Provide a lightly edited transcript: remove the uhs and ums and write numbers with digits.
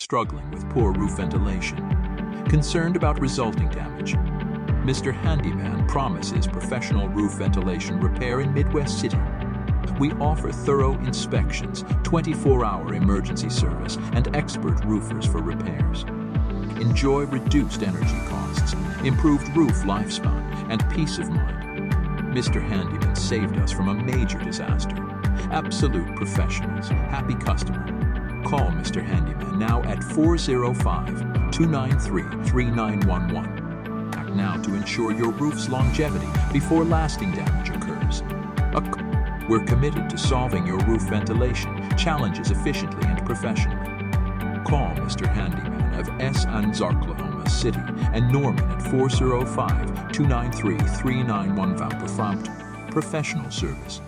struggling with poor roof ventilation? Concerned about resulting damage? Mr. Handyman promises professional roof ventilation repair in Midwest City. We offer thorough inspections, 24-hour emergency service, and expert roofers for repairs. Enjoy reduced energy costs, improved roof lifespan, and peace of mind. Mr. Handyman saved us from a major disaster. Absolute professionals, happy customer. Call Mr. Handyman now at 405-293-3911. Act now to ensure your roof's longevity before lasting damage occurs. We're committed to solving your roof ventilation challenges efficiently and professionally. Call Mr. Handyman of Oklahoma City and Norman at 405-293-3911 for prompt professional service.